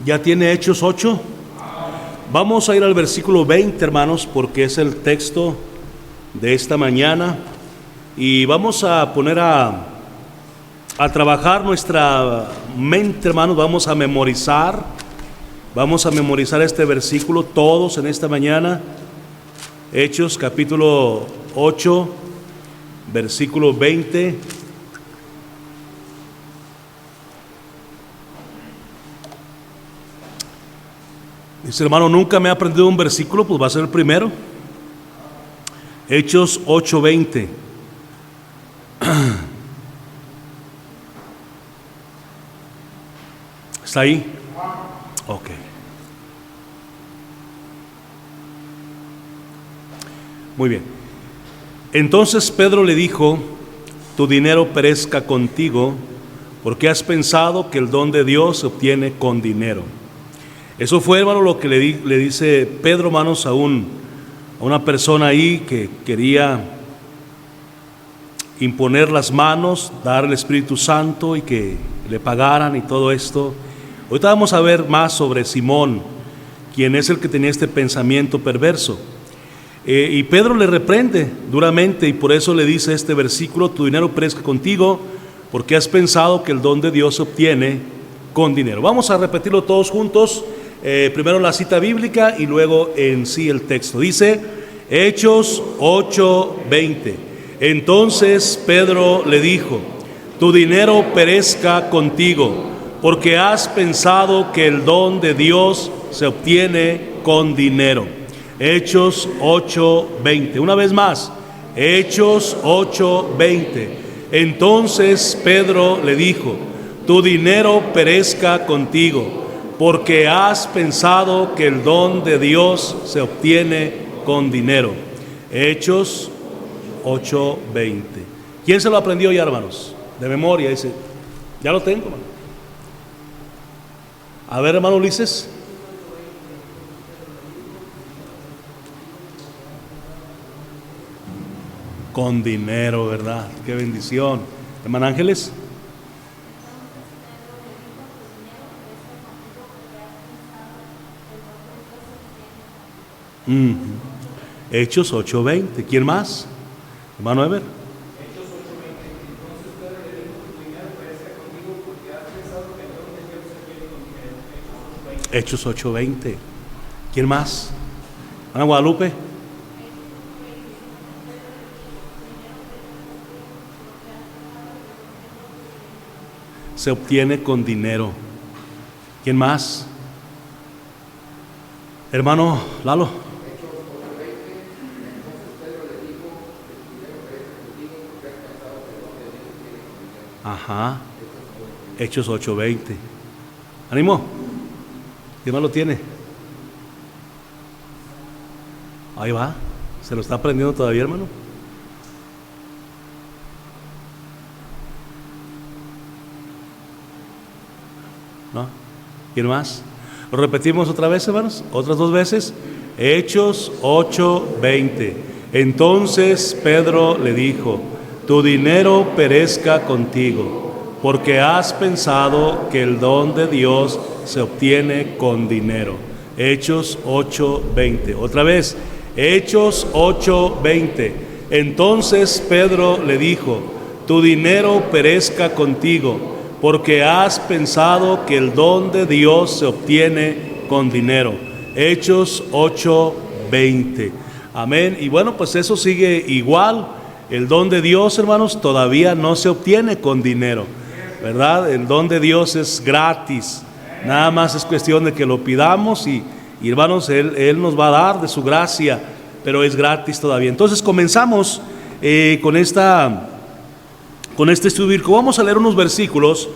¿Ya tiene Hechos 8? Vamos a ir al versículo 20, hermanos, porque es el texto de esta mañana. Y vamos a poner a trabajar nuestra mente, hermanos. Vamos a memorizar este versículo todos en esta mañana. Hechos capítulo 8, versículo 20. Dice, hermano, nunca me he aprendido un versículo, pues va a ser el primero. Hechos 8:20. ¿Está ahí? Ok. Muy bien. Entonces Pedro le dijo: tu dinero perezca contigo, porque has pensado que el don de Dios se obtiene con dinero. Eso fue, hermano, lo que le dice Pedro, hermanos, a una persona ahí que quería imponer las manos, dar el Espíritu Santo y que le pagaran y todo esto. Ahorita vamos a ver más sobre Simón, quien es el que tenía este pensamiento perverso. Y Pedro le reprende duramente, y por eso le dice este versículo: tu dinero perezca contigo, porque has pensado que el don de Dios se obtiene con dinero. Vamos a repetirlo todos juntos. Primero la cita bíblica y luego en sí el texto. Dice Hechos 8:20. Entonces Pedro le dijo: tu dinero perezca contigo, porque has pensado que el don de Dios se obtiene con dinero. Hechos 8:20. Una vez más, Hechos 8:20. Entonces Pedro le dijo: tu dinero perezca contigo, porque has pensado que el don de Dios se obtiene con dinero. Hechos 8:20. ¿Quién se lo aprendió ya, hermanos? De memoria, dice. Ya lo tengo, hermano. A ver, hermano Ulises. Con dinero, ¿verdad? Qué bendición. Hermano Ángeles. Hechos 8:20. ¿Quién más? Hermano Ever. Hechos 8:20. Entonces Pedro le dijo: tu dinero perezca contigo, porque has pensado que el don de Dios se obtiene con dinero. Hechos 8:20. ¿Quién más? Ana Guadalupe. Se obtiene con dinero. ¿Quién más? Hermano Lalo. Ajá. Hechos 8:20. ¿Ánimo? ¿Quién más lo tiene? Ahí va. ¿Se lo está aprendiendo todavía, hermano? ¿No? ¿Quién más? Lo repetimos otra vez, hermanos. Otras dos veces. Hechos 8:20. Entonces Pedro le dijo: tu dinero perezca contigo, porque has pensado que el don de Dios se obtiene con dinero. Hechos 8:20. Otra vez, Hechos 8:20. Entonces Pedro le dijo: tu dinero perezca contigo, porque has pensado que el don de Dios se obtiene con dinero. Hechos 8:20. Amén. Y bueno, pues eso sigue igual. El don de Dios, hermanos, todavía no se obtiene con dinero, ¿verdad? El don de Dios es gratis. Nada más es cuestión de que lo pidamos y hermanos, Él nos va a dar de su gracia, pero es gratis todavía. Entonces comenzamos con este estudio bíblico. Vamos a leer unos versículos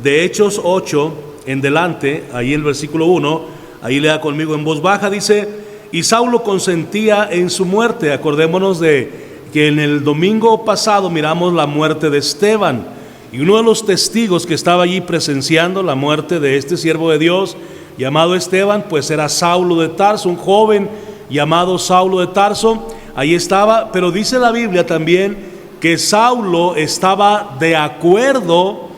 de Hechos 8 en delante. Ahí el versículo 1, ahí lea conmigo en voz baja. Dice: y Saulo consentía en su muerte. Acordémonos de que en el domingo pasado miramos la muerte de Esteban, y uno de los testigos que estaba allí presenciando la muerte de este siervo de Dios llamado Esteban, pues era Saulo de Tarso, un joven llamado Saulo de Tarso. Ahí estaba, pero dice la Biblia también que Saulo estaba de acuerdo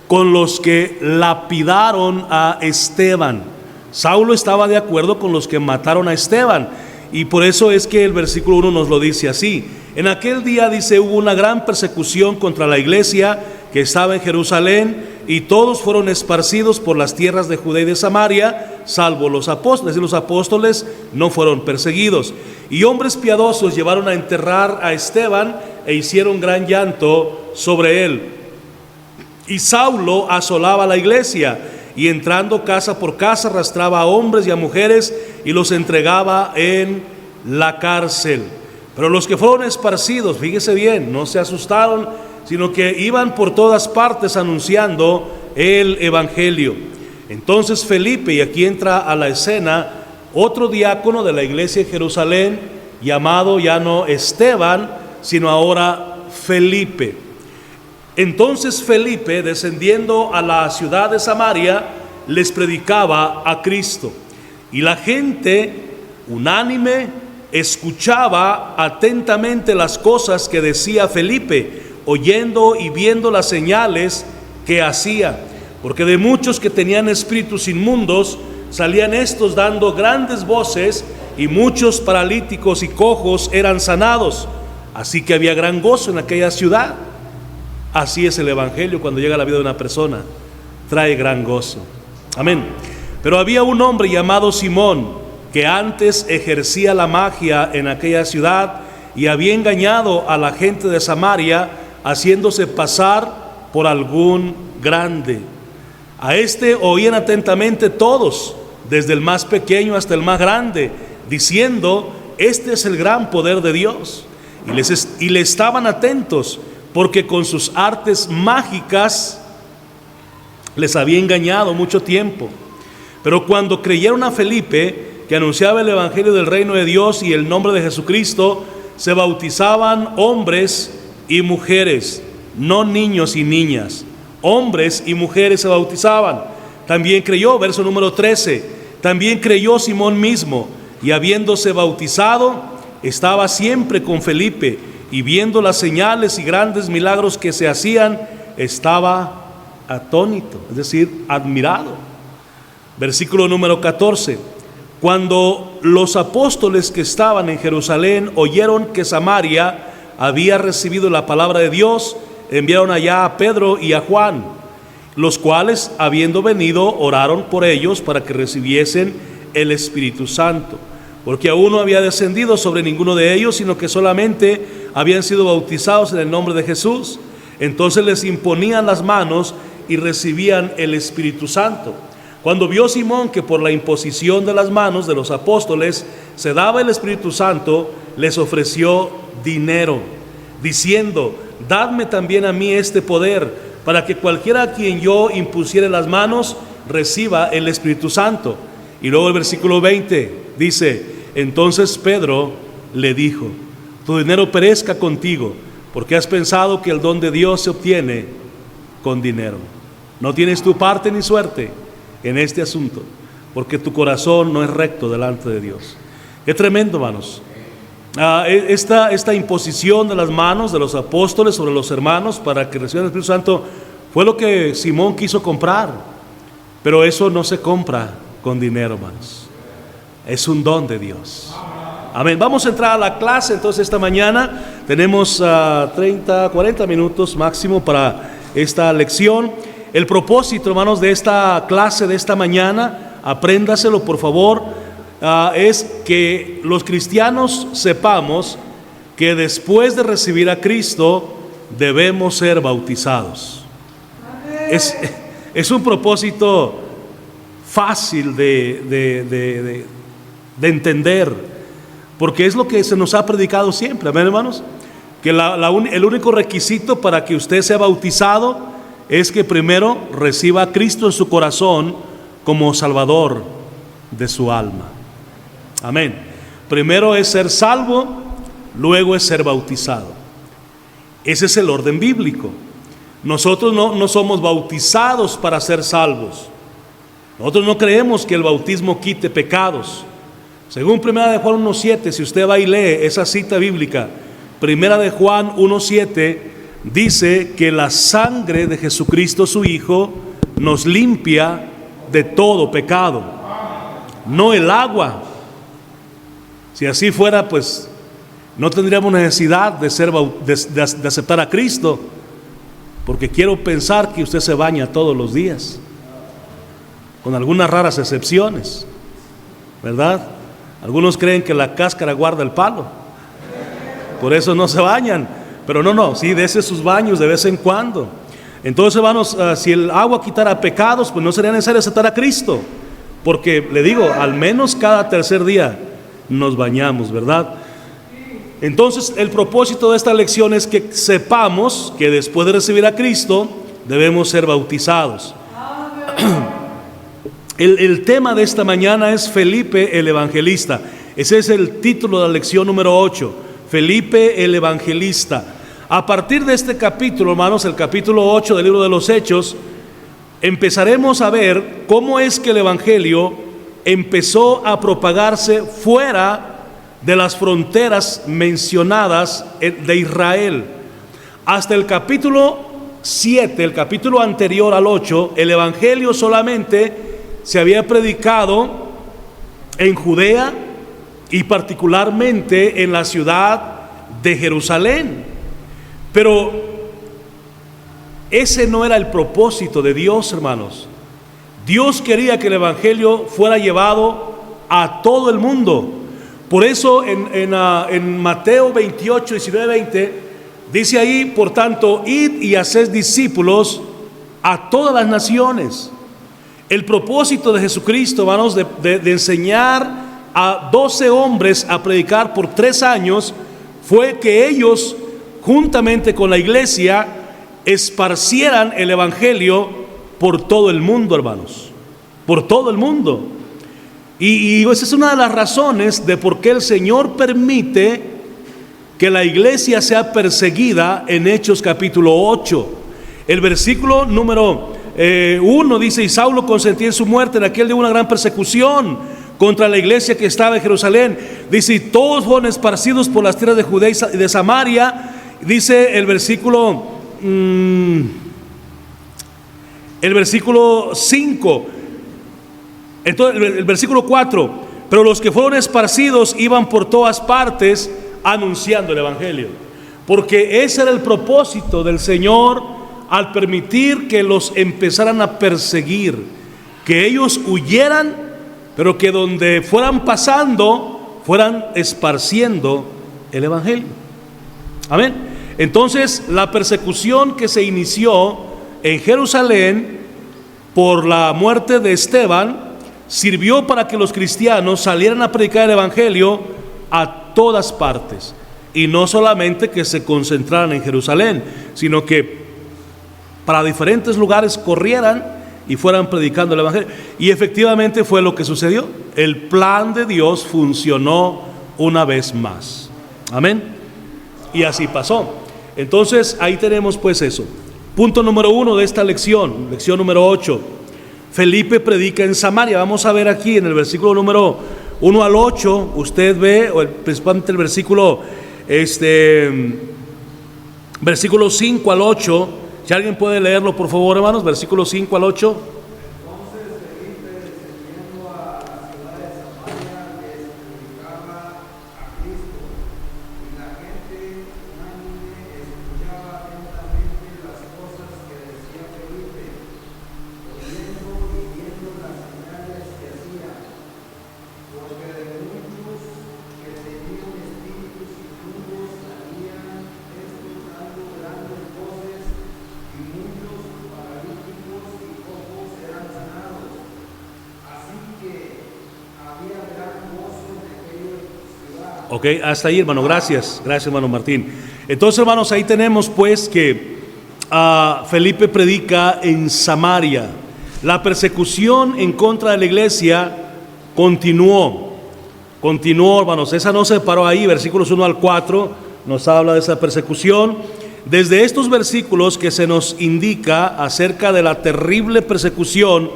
con los que lapidaron a Esteban. Saulo estaba de acuerdo con los que mataron a Esteban, y por eso es que el versículo 1 nos lo dice así. En aquel día, dice, hubo una gran persecución contra la iglesia que estaba en Jerusalén, y todos fueron esparcidos por las tierras de Judea y de Samaria, salvo los apóstoles, y los apóstoles no fueron perseguidos. Y hombres piadosos llevaron a enterrar a Esteban e hicieron gran llanto sobre él. Y Saulo asolaba la iglesia, y entrando casa por casa arrastraba a hombres y a mujeres y los entregaba en la cárcel. Pero los que fueron esparcidos, fíjese bien, no se asustaron, sino que iban por todas partes anunciando el evangelio. Entonces Felipe, y aquí entra a la escena otro diácono de la iglesia de Jerusalén, llamado ya no Esteban, sino ahora Felipe. Entonces Felipe, descendiendo a la ciudad de Samaria, les predicaba a Cristo. Y la gente, unánime, escuchaba atentamente las cosas que decía Felipe, oyendo y viendo las señales que hacía. Porque de muchos que tenían espíritus inmundos, salían estos dando grandes voces, y muchos paralíticos y cojos eran sanados. Así que había gran gozo en aquella ciudad. Así es el evangelio cuando llega a la vida de una persona, trae gran gozo. Amén. Pero había un hombre llamado Simón, que antes ejercía la magia en aquella ciudad y había engañado a la gente de Samaria, haciéndose pasar por algún grande. A este oían atentamente todos, desde el más pequeño hasta el más grande, diciendo: este es el gran poder de Dios. Y le estaban atentos, porque con sus artes mágicas les había engañado mucho tiempo. Pero cuando creyeron a Felipe, que anunciaba el evangelio del reino de Dios y el nombre de Jesucristo, se bautizaban hombres y mujeres, no niños y niñas. Hombres y mujeres se bautizaban. También creyó, verso número 13, también creyó Simón mismo, y habiéndose bautizado, estaba siempre con Felipe, y viendo las señales y grandes milagros que se hacían, estaba atónito, es decir, admirado. Versículo número 14. Cuando los apóstoles que estaban en Jerusalén oyeron que Samaria había recibido la palabra de Dios, enviaron allá a Pedro y a Juan, los cuales, habiendo venido, oraron por ellos para que recibiesen el Espíritu Santo, porque aún no había descendido sobre ninguno de ellos, sino que solamente habían sido bautizados en el nombre de Jesús. Entonces les imponían las manos y recibían el Espíritu Santo. Cuando vio Simón que por la imposición de las manos de los apóstoles se daba el Espíritu Santo, les ofreció dinero, diciendo: dadme también a mí este poder, para que cualquiera a quien yo impusiere las manos reciba el Espíritu Santo. Y luego el versículo 20 dice: entonces Pedro le dijo: tu dinero perezca contigo, porque has pensado que el don de Dios se obtiene con dinero. No tienes tu parte ni suerte en este asunto, porque tu corazón no es recto delante de Dios. Qué tremendo, hermanos. Esta imposición de las manos de los apóstoles sobre los hermanos para que reciban el Espíritu Santo fue lo que Simón quiso comprar, pero eso no se compra con dinero, hermanos. Es un don de Dios. Amén. Vamos a entrar a la clase entonces esta mañana. Tenemos 40 minutos máximo para esta lección. El propósito, hermanos, de esta clase de esta mañana, apréndaselo por favor, es que los cristianos sepamos que después de recibir a Cristo debemos ser bautizados. Es un propósito fácil de entender, porque es lo que se nos ha predicado siempre, amén, hermanos, que el único requisito para que usted sea bautizado es que primero reciba a Cristo en su corazón como Salvador de su alma. Amén. Primero es ser salvo, luego es ser bautizado. Ese es el orden bíblico. Nosotros no somos bautizados para ser salvos. Nosotros no creemos que el bautismo quite pecados. Según 1 de Juan 1:7, si usted va y lee esa cita bíblica, 1 de Juan 1:7, dice que la sangre de Jesucristo su Hijo nos limpia de todo pecado. no el agua. Si así fuera, pues no tendríamos necesidad de aceptar a Cristo, porque quiero pensar que usted se baña todos los días, con algunas raras excepciones, ¿verdad? Algunos creen que la cáscara guarda el palo, por eso no se bañan, pero no, sí, dese sus baños de vez en cuando. Entonces, hermanos, si el agua quitara pecados, pues no sería necesario aceptar a Cristo, porque le digo, al menos cada tercer día nos bañamos, ¿verdad? Entonces, el propósito de esta lección es que sepamos que después de recibir a Cristo debemos ser bautizados. El tema de esta mañana es Felipe el Evangelista. Ese es el título de la lección número 8, Felipe el Evangelista. A partir de este capítulo, hermanos, el capítulo 8 del libro de los Hechos, empezaremos a ver cómo es que el Evangelio empezó a propagarse fuera de las fronteras mencionadas de Israel. Hasta el capítulo 7, el capítulo anterior al 8, el Evangelio solamente se había predicado en Judea y particularmente en la ciudad de Jerusalén. Pero ese no era el propósito de Dios, hermanos. Dios quería que el Evangelio fuera llevado a todo el mundo. Por eso en Mateo 28, 19, 20, dice ahí, por tanto, id y haced discípulos a todas las naciones. El propósito de Jesucristo, hermanos, de enseñar a 12 hombres a predicar por 3 años, fue que ellos, juntamente con la iglesia, esparcieran el Evangelio por todo el mundo, hermanos, por todo el mundo. Y esa es una de las razones de por qué el Señor permite que la iglesia sea perseguida en Hechos capítulo 8. El versículo número 1 dice: y Saulo consentía en su muerte, en aquel día una gran persecución contra la iglesia que estaba en Jerusalén. Dice: y todos fueron esparcidos por las tierras de Judea y de Samaria. Dice el versículo 5. Entonces, el versículo 4: pero los que fueron esparcidos iban por todas partes anunciando el Evangelio. Porque ese era el propósito del Señor al permitir que los empezaran a perseguir, que ellos huyeran, pero que donde fueran pasando fueran esparciendo el Evangelio. Amén. Entonces, la persecución que se inició en Jerusalén por la muerte de Esteban sirvió para que los cristianos salieran a predicar el Evangelio a todas partes, y no solamente que se concentraran en Jerusalén, sino que para diferentes lugares corrieran y fueran predicando el Evangelio. Y efectivamente fue lo que sucedió. El plan de Dios funcionó una vez más. Amén. Y así pasó. Entonces ahí tenemos pues eso. Punto número 1 de esta lección, lección número 8. Felipe predica en Samaria. Vamos a ver aquí en el versículo número 1 al 8. Usted ve, principalmente el versículo 5 al 8. Si alguien puede leerlo, por favor, hermanos, versículos 5 al 8. Entonces Felipe, descendiendo a la ciudad de Samaria, les predicaba a Cristo, y la gente unánime escuchaba atentamente las cosas que decía Felipe, oyendo y viendo las señales que hacía, porque de muchos que tenían espíritus inmundos salían estos dando grandes voces, y muchos paralíticos y cojos eran sanados. Así que había gran gozo en aquella ciudad. Ok, hasta ahí, hermano, gracias, hermano Martín. Entonces, hermanos, ahí tenemos pues que Felipe predica en Samaria. La persecución en contra de la iglesia continuó, hermanos. Esa no se paró ahí. Versículos 1 al 4 nos habla de esa persecución. Desde estos versículos que se nos indica acerca de la terrible persecución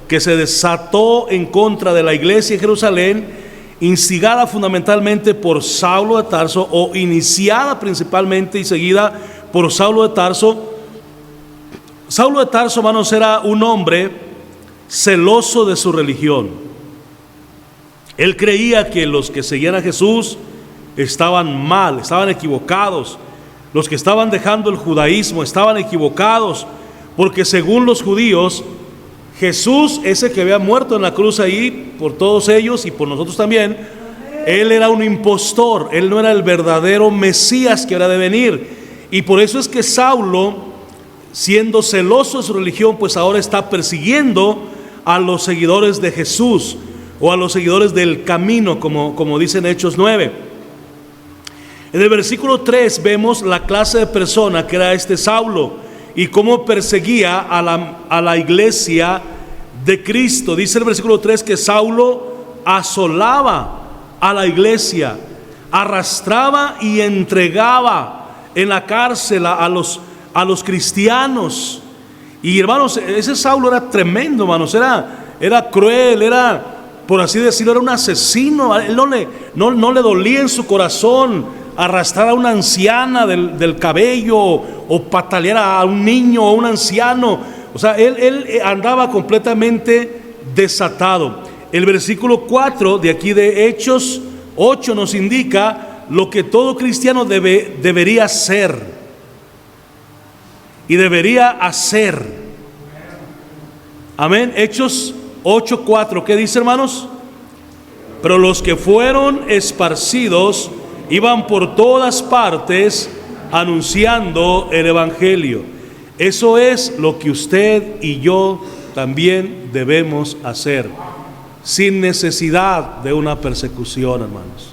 que se desató en contra de la iglesia en Jerusalén, instigada fundamentalmente por Saulo de Tarso, o iniciada principalmente y seguida por Saulo de Tarso. Saulo de Tarso, hermanos, era un hombre celoso de su religión. Él creía que los que seguían a Jesús estaban mal, estaban equivocados. Los que estaban dejando el judaísmo estaban equivocados, porque según los judíos, Jesús, ese que había muerto en la cruz ahí por todos ellos y por nosotros también, Él era un impostor, Él no era el verdadero Mesías que era de venir. Y por eso es que Saulo, siendo celoso de su religión, pues ahora está persiguiendo a los seguidores de Jesús, o a los seguidores del camino, como dice en Hechos 9. En el versículo 3 vemos la clase de persona que era este Saulo y cómo perseguía a la iglesia de Cristo. Dice el versículo 3 que Saulo asolaba a la iglesia, arrastraba y entregaba en la cárcel a los cristianos. Y hermanos, ese Saulo era tremendo, hermanos, era cruel, era, por así decirlo, era un asesino. Él no le dolía en su corazón arrastrar a una anciana del cabello o patalear a un niño o un anciano. O sea, él andaba completamente desatado. El versículo 4 de aquí de Hechos 8 nos indica lo que todo cristiano debería ser y debería hacer. Amén. Hechos 8:4, ¿qué dice, hermanos? Pero los que fueron esparcidos iban por todas partes anunciando el evangelio. Eso es lo que usted y yo también debemos hacer, sin necesidad de una persecución, hermanos.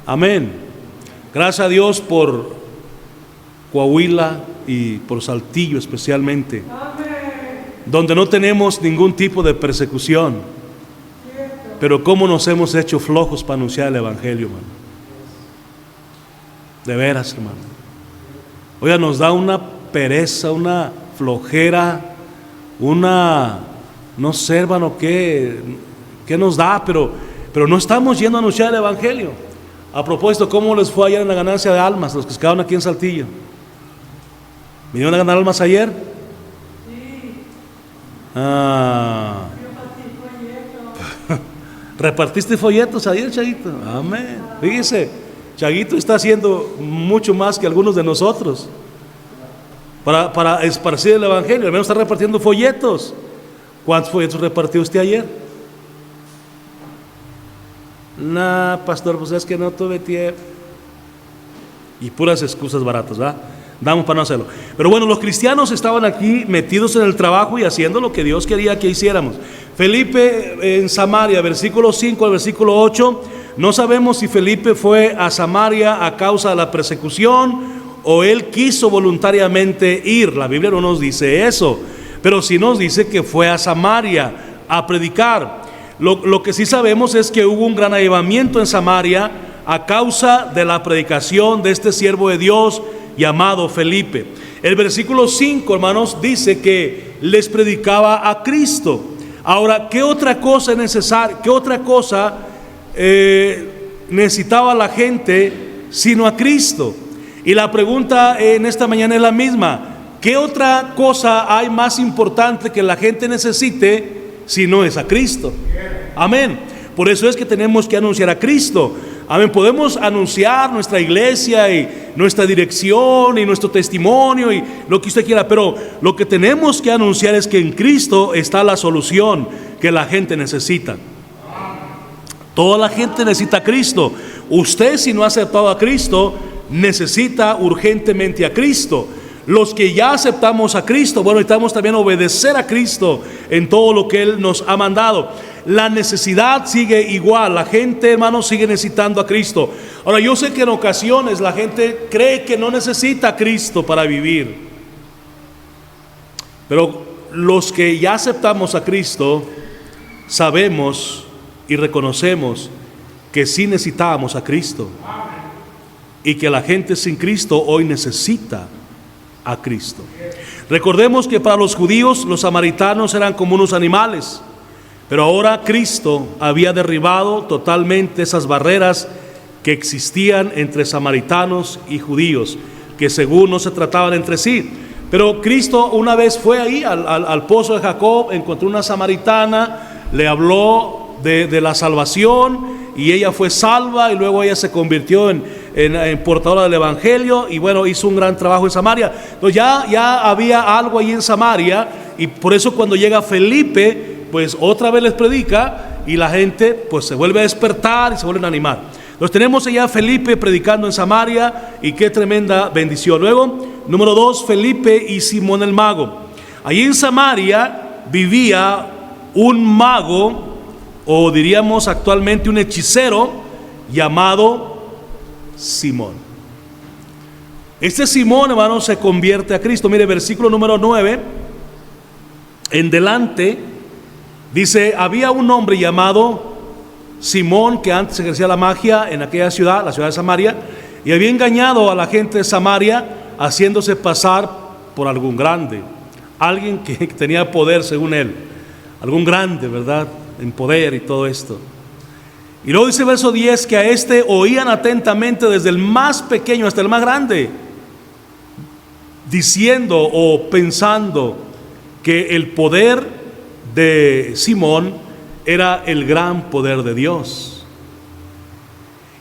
Amén. Gracias a Dios por Coahuila y por Saltillo especialmente, donde no tenemos ningún tipo de persecución. Pero cómo nos hemos hecho flojos para anunciar el evangelio, hermano. De veras, hermano. Oiga, nos da una pereza, una flojera, no sé, hermano, qué nos da, pero no estamos yendo a anunciar el evangelio. A propósito, ¿cómo les fue ayer en la ganancia de almas, los que se quedaron aquí en Saltillo? ¿Vinieron a ganar almas ayer? Sí. ¿Repartiste folletos ayer, Chaguito? Amén. Fíjese, Chaguito está haciendo mucho más que algunos de nosotros para esparcir el evangelio. Al menos está repartiendo folletos. ¿Cuántos folletos repartió usted ayer? Pastor, pues es que no tuve tiempo. Y puras excusas baratas, ¿verdad? Damos para no hacerlo. Pero bueno, los cristianos estaban aquí metidos en el trabajo y haciendo lo que Dios quería que hiciéramos. Felipe en Samaria, versículo 5 al versículo 8. No sabemos si Felipe fue a Samaria a causa de la persecución o él quiso voluntariamente ir. La Biblia no nos dice eso, pero sí nos dice que fue a Samaria a predicar. Lo que sí sabemos es que hubo un gran avivamiento en Samaria a causa de la predicación de este siervo de Dios llamado Felipe. El versículo 5, hermanos, dice que les predicaba a Cristo. Ahora, ¿qué otra cosa es necesaria? ¿Qué otra cosa necesitaba la gente sino a Cristo? Y la pregunta en esta mañana es la misma. ¿Qué otra cosa hay más importante que la gente necesite si no es a Cristo? Amén. Por eso es que tenemos que anunciar a Cristo. Amén. Podemos anunciar nuestra iglesia y nuestra dirección y nuestro testimonio y lo que usted quiera, pero lo que tenemos que anunciar es que en Cristo está la solución que la gente necesita. Toda la gente necesita a Cristo. Usted, si no ha aceptado a Cristo, necesita urgentemente a Cristo. Los que ya aceptamos a Cristo, bueno, necesitamos también obedecer a Cristo en todo lo que Él nos ha mandado. La necesidad sigue igual. La gente, hermanos, sigue necesitando a Cristo. Ahora, yo sé que en ocasiones la gente cree que no necesita a Cristo para vivir, pero los que ya aceptamos a Cristo sabemos y reconocemos que sí necesitábamos a Cristo y que la gente sin Cristo hoy necesita a Cristo. Recordemos que para los judíos los samaritanos eran como unos animales, pero ahora Cristo había derribado totalmente esas barreras que existían entre samaritanos y judíos, que según no se trataban entre sí. Pero Cristo una vez fue ahí al pozo de Jacob, encontró una samaritana, le habló de la salvación, y ella fue salva, y luego ella se convirtió en portadora del evangelio, y bueno, hizo un gran trabajo en Samaria. Entonces ya había algo ahí en Samaria, y por eso cuando llega Felipe, pues otra vez les predica, y la gente pues se vuelve a despertar y se vuelven a animar. Entonces tenemos allá a Felipe predicando en Samaria, y qué tremenda bendición. Luego, número 2, Felipe y Simón el mago. Allí en Samaria vivía un mago, o diríamos actualmente un hechicero, llamado Simón. Este Simón, hermano, se convierte a Cristo. Mire, versículo número 9 en delante, dice: había un hombre llamado Simón, que antes ejercía la magia en aquella ciudad, la ciudad de Samaria, y había engañado a la gente de Samaria, haciéndose pasar por algún grande, alguien que tenía poder según él, algún grande, ¿verdad?, en poder y todo esto. Y luego dice verso 10 que a este oían atentamente desde el más pequeño hasta el más grande, diciendo o pensando que el poder de Simón era el gran poder de Dios.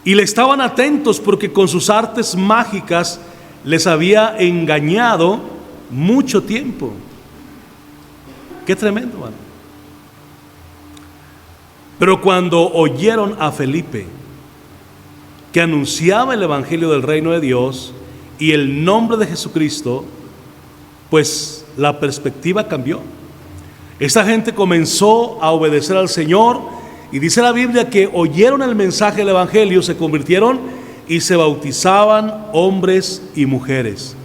Y le estaban atentos porque con sus artes mágicas les había engañado mucho tiempo. Qué tremendo, hermano. Pero cuando oyeron a Felipe, que anunciaba el evangelio del reino de Dios y el nombre de Jesucristo, pues la perspectiva cambió. Esta gente comenzó a obedecer al Señor, y dice la Biblia que oyeron el mensaje del evangelio, se convirtieron y se bautizaban hombres y mujeres,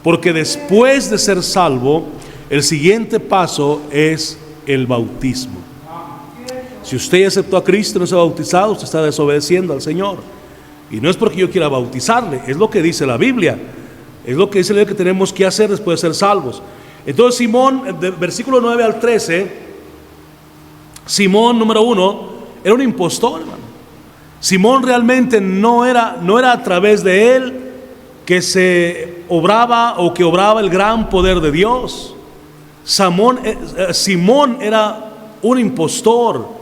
porque después de ser salvo, el siguiente paso es el bautismo. Si usted aceptó a Cristo y no se ha bautizado, usted está desobedeciendo al Señor. Y no es porque yo quiera bautizarle, es lo que dice la Biblia. Es lo que dice la Biblia que tenemos que hacer después de ser salvos. Entonces Simón, del versículo 9 al 13, Simón, número 1, era un impostor, hermano. Simón realmente no era a través de él que se obraba o que obraba el gran poder de Dios. Simón era un impostor.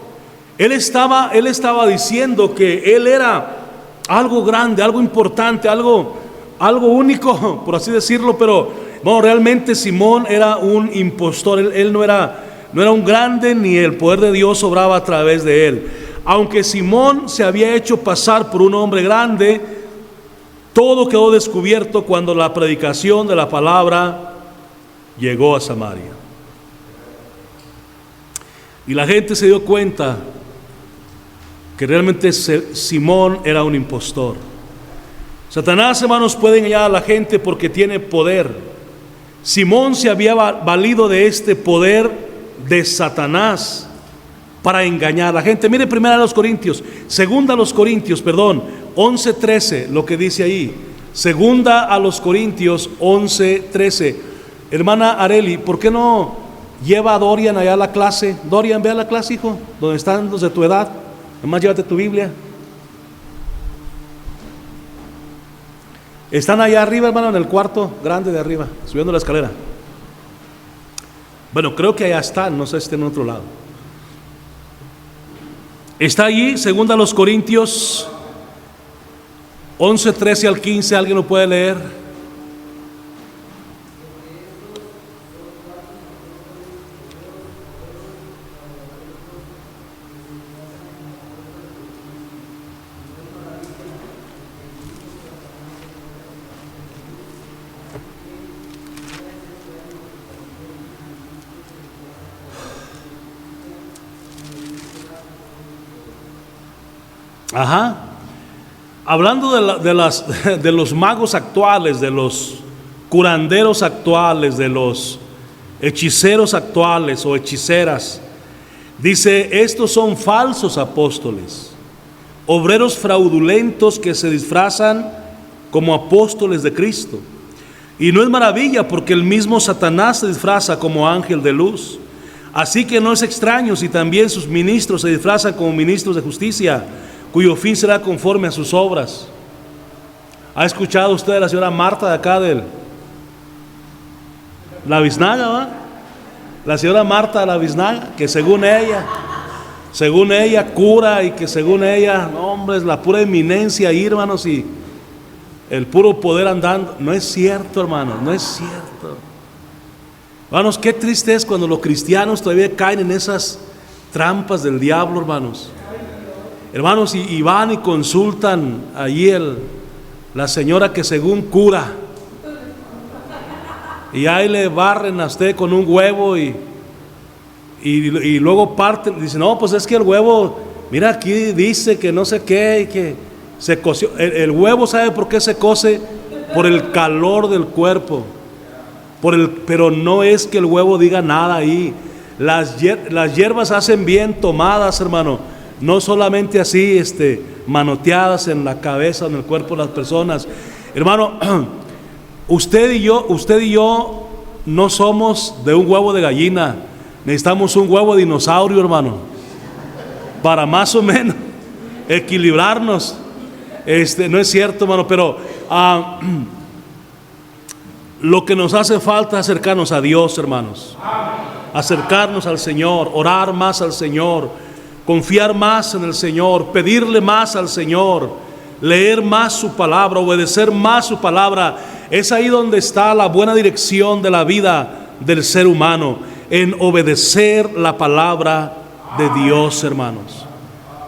Él estaba diciendo que él era algo grande, algo importante, algo único, por así decirlo, pero no, realmente Simón era un impostor. Él no era un grande, ni el poder de Dios obraba a través de él. Aunque Simón se había hecho pasar por un hombre grande, todo quedó descubierto cuando la predicación de la palabra llegó a Samaria. Y la gente se dio cuenta que realmente Simón era un impostor. Satanás, hermanos, puede engañar a la gente porque tiene poder. Simón se había valido de este poder de Satanás para engañar a la gente. Mire primero a los Corintios, segunda a los Corintios, 11:13, lo que dice ahí. Segunda a los Corintios 11:13. Hermana Areli, ¿por qué no lleva a Dorian allá a la clase? Dorian, ve a la clase, hijo, donde están los de tu edad. Nomás llévate tu Biblia. Están allá arriba, hermano, en el cuarto grande de arriba, subiendo la escalera. Bueno, creo que allá están, no sé si están en otro lado. Está allí, segunda a los Corintios 11:13 al 15, ¿alguien lo puede leer? Ajá. Hablando de los magos actuales, de los curanderos actuales, de los hechiceros actuales o hechiceras, dice: estos son falsos apóstoles, obreros fraudulentos que se disfrazan como apóstoles de Cristo. Y no es maravilla, porque el mismo Satanás se disfraza como ángel de luz. Así que no es extraño si también sus ministros se disfrazan como ministros de justicia, cuyo fin será conforme a sus obras. ¿Ha escuchado usted de la señora Marta de acá de la Biznaga, ¿va? La señora Marta de la Biznaga, que según ella según ella cura y que según ella, no, hombre, es la pura eminencia ahí, hermanos, y el puro poder andando. No es cierto, hermanos, no es cierto. Hermanos, qué triste es cuando los cristianos todavía caen en esas trampas del diablo, hermanos. Hermanos, y van y consultan allí la señora que según cura, y ahí le barren a usted con un huevo y luego parten, dicen, no, pues es que el huevo, mira aquí dice que no sé qué, y que se coció. El huevo, ¿sabe por qué se cose? Por el calor del cuerpo, pero no es que el huevo diga nada ahí. Las hierbas hacen bien tomadas, hermano, no solamente así, manoteadas en la cabeza o en el cuerpo de las personas. Hermano, usted y yo no somos de un huevo de gallina. Necesitamos un huevo de dinosaurio, hermano, para más o menos equilibrarnos. No es cierto, hermano, pero lo que nos hace falta es acercarnos a Dios, hermanos. Acercarnos al Señor, orar más al Señor, confiar más en el Señor, pedirle más al Señor, leer más su palabra, obedecer más su palabra. Es ahí donde está la buena dirección de la vida del ser humano, en obedecer la palabra de Dios, hermanos.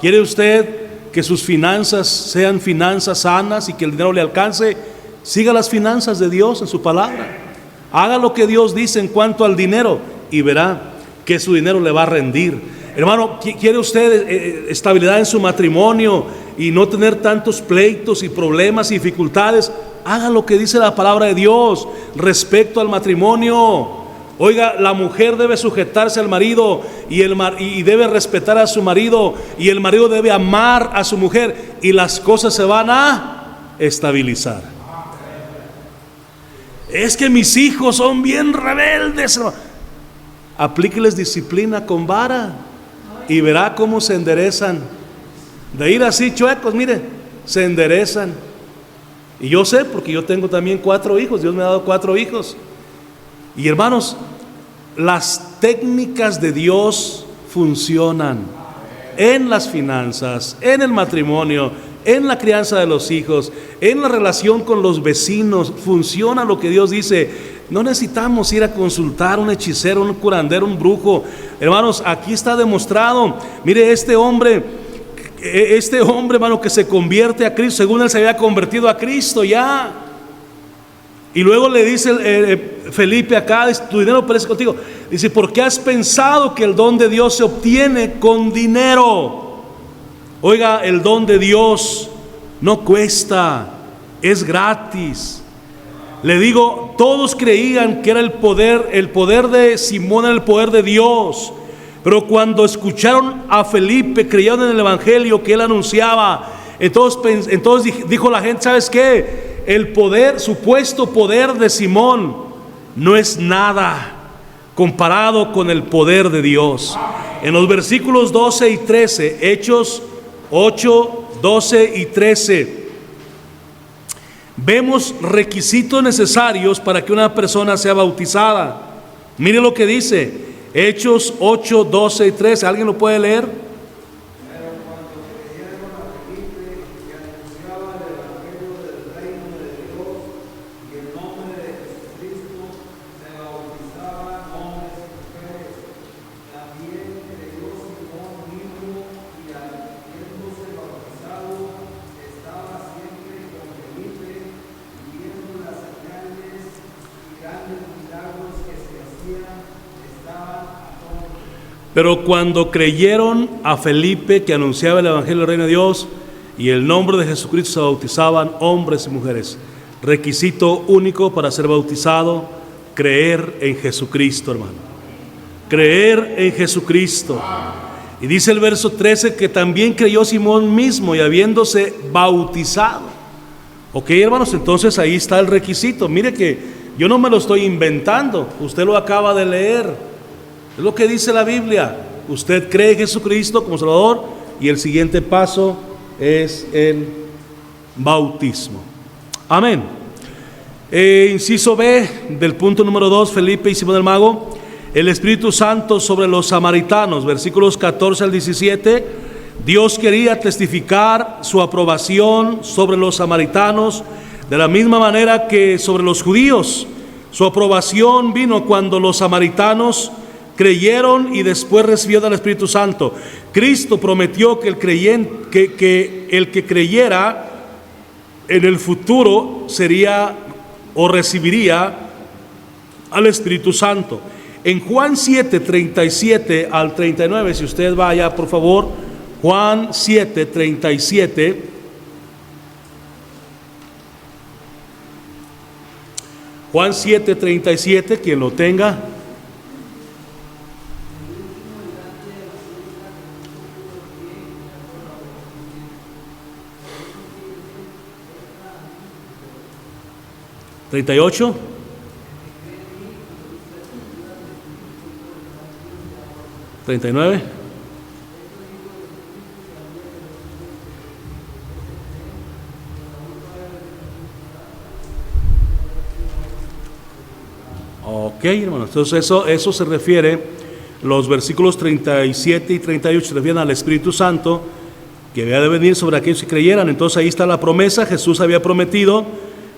¿Quiere usted que sus finanzas sean finanzas sanas y que el dinero le alcance? Siga las finanzas de Dios en su palabra. Haga lo que Dios dice en cuanto al dinero y verá que su dinero le va a rendir. Hermano, ¿quiere usted estabilidad en su matrimonio y no tener tantos pleitos y problemas y dificultades? Haga lo que dice la palabra de Dios respecto al matrimonio. Oiga, la mujer debe sujetarse al marido y debe respetar a su marido, y el marido debe amar a su mujer, y las cosas se van a estabilizar. Es que mis hijos son bien rebeldes. Aplíqueles disciplina con vara y verá cómo se enderezan. De ir así chuecos, mire, se enderezan. Y yo sé, porque yo tengo también 4 hijos, Dios me ha dado 4 hijos. Y hermanos, las técnicas de Dios funcionan en las finanzas, en el matrimonio, en la crianza de los hijos, en la relación con los vecinos. Funciona lo que Dios dice. No necesitamos ir a consultar a un hechicero, un curandero, un brujo. Hermanos, aquí está demostrado. Mire, este hombre, hermano, que se convierte a Cristo, según él se había convertido a Cristo ya. Y luego le dice Felipe acá, tu dinero perece contigo. Dice, ¿por qué has pensado que el don de Dios se obtiene con dinero? Oiga, el don de Dios no cuesta, es gratis. Le digo, todos creían que era el poder de Simón era el poder de Dios. Pero cuando escucharon a Felipe, creyeron en el evangelio que él anunciaba. Entonces dijo la gente, ¿sabes qué? El poder, supuesto poder de Simón, no es nada comparado con el poder de Dios. En los versículos 12 y 13, Hechos 8, 12 y 13, vemos requisitos necesarios para que una persona sea bautizada. Mire lo que dice Hechos 8, 12 y 13. ¿Alguien lo puede leer? Pero cuando creyeron a Felipe, que anunciaba el evangelio del reino de Dios, y el nombre de Jesucristo, se bautizaban hombres y mujeres. Requisito único para ser bautizado: creer en Jesucristo, hermano. Creer en Jesucristo. Y dice el verso 13 que también creyó Simón mismo, y habiéndose bautizado. Ok, hermanos, entonces ahí está el requisito. Mire que yo no me lo estoy inventando, usted lo acaba de leer. Es lo que dice la Biblia. Usted cree en Jesucristo como Salvador, y el siguiente paso es el bautismo. Amén. Inciso B del punto número 2, Felipe y Simón el Mago. el Espíritu Santo sobre los samaritanos, versículos 14 al 17. Dios quería testificar su aprobación sobre los samaritanos de la misma manera que sobre los judíos. Su aprobación vino cuando los samaritanos creyeron y después recibieron al Espíritu Santo. Cristo prometió que el que creyera en el futuro sería o recibiría al Espíritu Santo. En Juan 7, 37 al 39, si usted vaya por favor, Juan 7, 37. Juan 7, 37, quien lo tenga. ¿38? ¿39? Ok, hermanos, entonces eso se refiere, los versículos 37 y 38 se refieren al Espíritu Santo que había de venir sobre aquellos que creyeran. Entonces ahí está la promesa. Jesús había prometido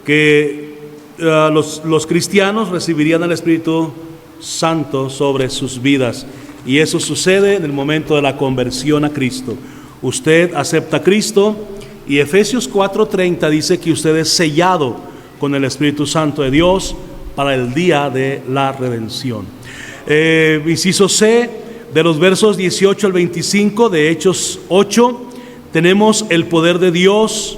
que los cristianos recibirían al Espíritu Santo sobre sus vidas, y eso sucede en el momento de la conversión a Cristo. Usted acepta a Cristo y Efesios 4:30 dice que usted es sellado con el Espíritu Santo de Dios para el día de la redención. Inciso C, de los versos 18 al 25 de Hechos 8, tenemos el poder de Dios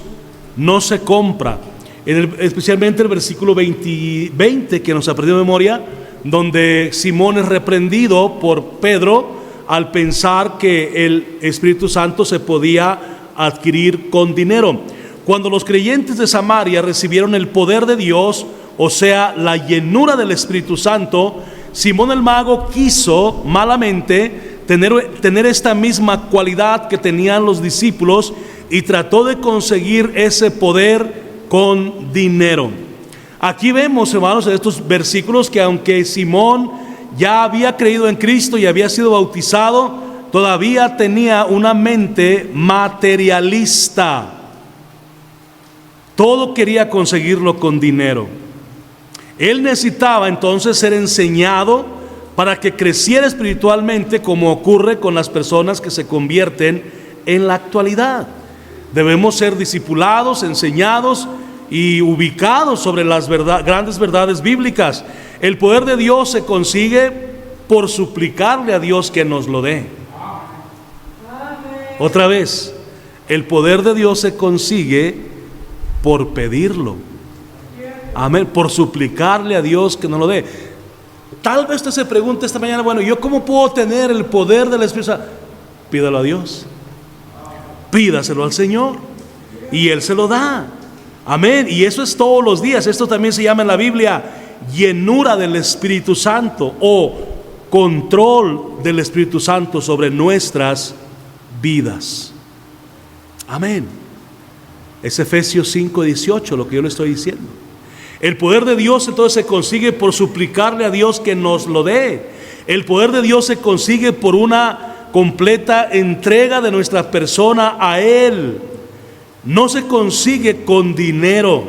no se compra. Especialmente el versículo 20 que nos aprendió de memoria, donde Simón es reprendido por Pedro al pensar que el Espíritu Santo se podía adquirir con dinero. Cuando los creyentes de Samaria recibieron el poder de Dios, o sea, la llenura del Espíritu Santo, Simón el mago quiso malamente tener esta misma cualidad que tenían los discípulos y trató de conseguir ese poder con dinero. Aquí vemos, hermanos, en estos versículos que aunque Simón ya había creído en Cristo y había sido bautizado, todavía tenía una mente materialista. Todo quería conseguirlo con dinero. Él necesitaba entonces ser enseñado para que creciera espiritualmente, como ocurre con las personas que se convierten en la actualidad. Debemos ser discipulados, enseñados y ubicados sobre las grandes verdades bíblicas. El poder de Dios se consigue por suplicarle a Dios que nos lo dé. Otra vez, el poder de Dios se consigue por pedirlo. Amén, por suplicarle a Dios que nos lo dé. Tal vez usted se pregunte esta mañana, bueno, ¿yo cómo puedo tener el poder del Espíritu Santo? Pídalo a Dios. Pídaselo al Señor y Él se lo da. Amén. Y eso es todos los días. Esto también se llama en la Biblia llenura del Espíritu Santo o control del Espíritu Santo sobre nuestras vidas. Amén. Es Efesios 5:18 lo que yo le estoy diciendo. El poder de Dios entonces se consigue por suplicarle a Dios que nos lo dé. El poder de Dios se consigue por una completa entrega de nuestra persona a Él. No se consigue con dinero.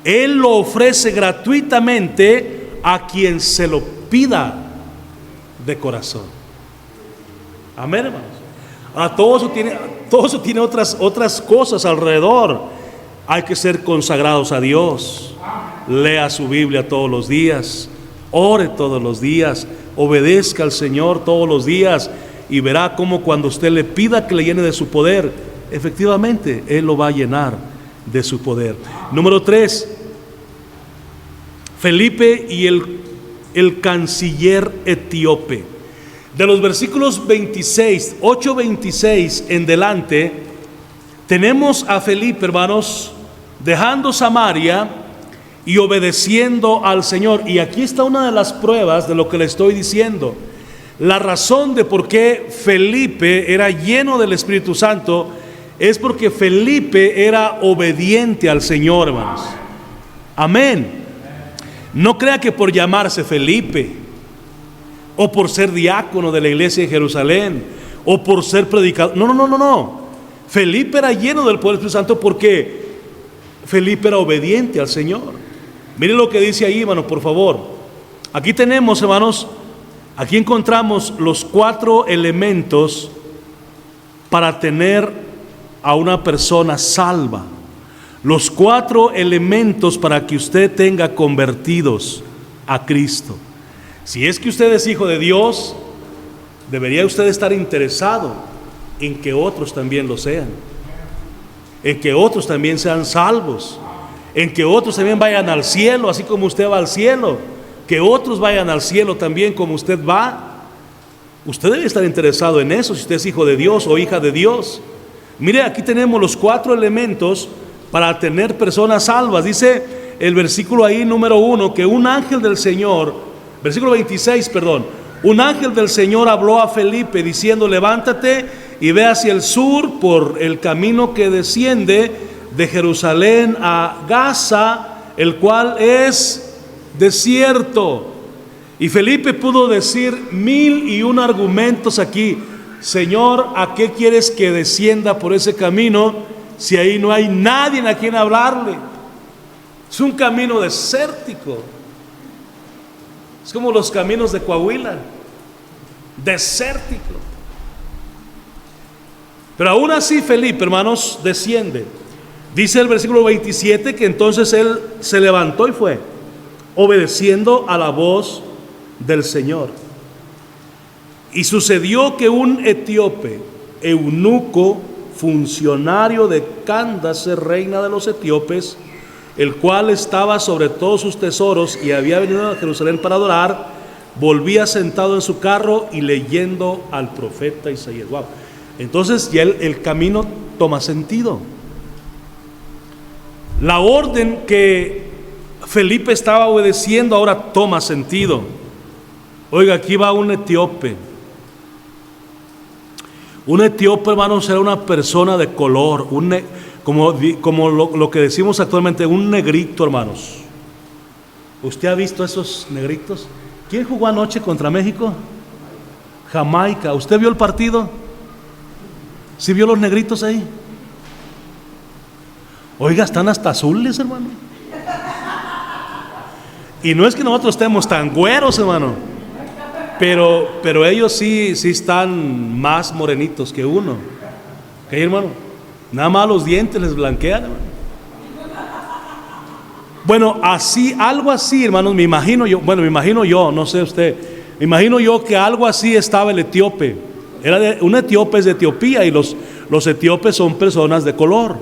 Él lo ofrece gratuitamente a quien se lo pida de corazón. Amén, hermanos. Ahora, todo eso tiene otras cosas alrededor. Hay que ser consagrados a Dios. Lea su Biblia todos los días. Ore todos los días. Obedezca al Señor todos los días. Y verá cómo cuando usted le pida que le llene de su poder, efectivamente Él lo va a llenar de su poder. Número 3, Felipe y el canciller etíope. De los versículos 8:26 en delante, tenemos a Felipe, hermanos, dejando Samaria y obedeciendo al Señor. Y aquí está una de las pruebas de lo que le estoy diciendo. La razón de por qué Felipe era lleno del Espíritu Santo es porque Felipe era obediente al Señor, hermanos. Amén. No crea que por llamarse Felipe o por ser diácono de la iglesia en Jerusalén, o por ser predicador. No. Felipe era lleno del poder del Espíritu Santo porque Felipe era obediente al Señor. Miren lo que dice ahí, hermanos, por favor. Aquí tenemos, hermanos, aquí encontramos los 4 elementos para tener a una persona salva. Los 4 elementos para que usted tenga convertidos a Cristo. Si es que usted es hijo de Dios, debería usted estar interesado en que otros también lo sean, en que otros también sean salvos, en que otros también vayan al cielo, así como usted va al cielo, que otros vayan al cielo también como usted va. Usted debe estar interesado en eso si usted es hijo de Dios o hija de Dios. Mire, aquí tenemos los 4 elementos para tener personas salvas. Dice el versículo ahí número 1 que un ángel del Señor, versículo 26, perdón, un ángel del Señor habló a Felipe diciendo: levántate y ve hacia el sur por el camino que desciende de Jerusalén a Gaza, el cual es desierto. Y Felipe pudo decir 1001 argumentos aquí. Señor, ¿a qué quieres que descienda por ese camino si ahí no hay nadie a quien hablarle? Es un camino desértico. Es como los caminos de Coahuila, desértico. Pero aún así Felipe, hermanos, desciende. Dice el versículo 27 que entonces él se levantó y fue, obedeciendo a la voz del Señor. Y sucedió que un etíope, eunuco, funcionario de Candace, reina de los etíopes, el cual estaba sobre todos sus tesoros y había venido a Jerusalén para adorar, volvía sentado en su carro y leyendo al profeta Isaías. Wow. Entonces ya el camino toma sentido. La orden que Felipe estaba obedeciendo ahora toma sentido. Oiga, aquí va un etíope. Un etíope, hermanos, era una persona de color, como lo que decimos actualmente, un negrito, hermanos. ¿Usted ha visto esos negritos? ¿Quién jugó anoche contra México? Jamaica. ¿Usted vio el partido? ¿Sí vio los negritos ahí? Oiga, están hasta azules, hermano. Y no es que nosotros estemos tan güeros, hermano, pero ellos sí están más morenitos que uno. ¿Qué, hermano? Nada más los dientes les blanquean, hermano. Bueno, algo así, hermanos, me imagino yo, no sé usted, me imagino yo que algo así estaba el etíope. Un etíope es de Etiopía y los etíopes son personas de color.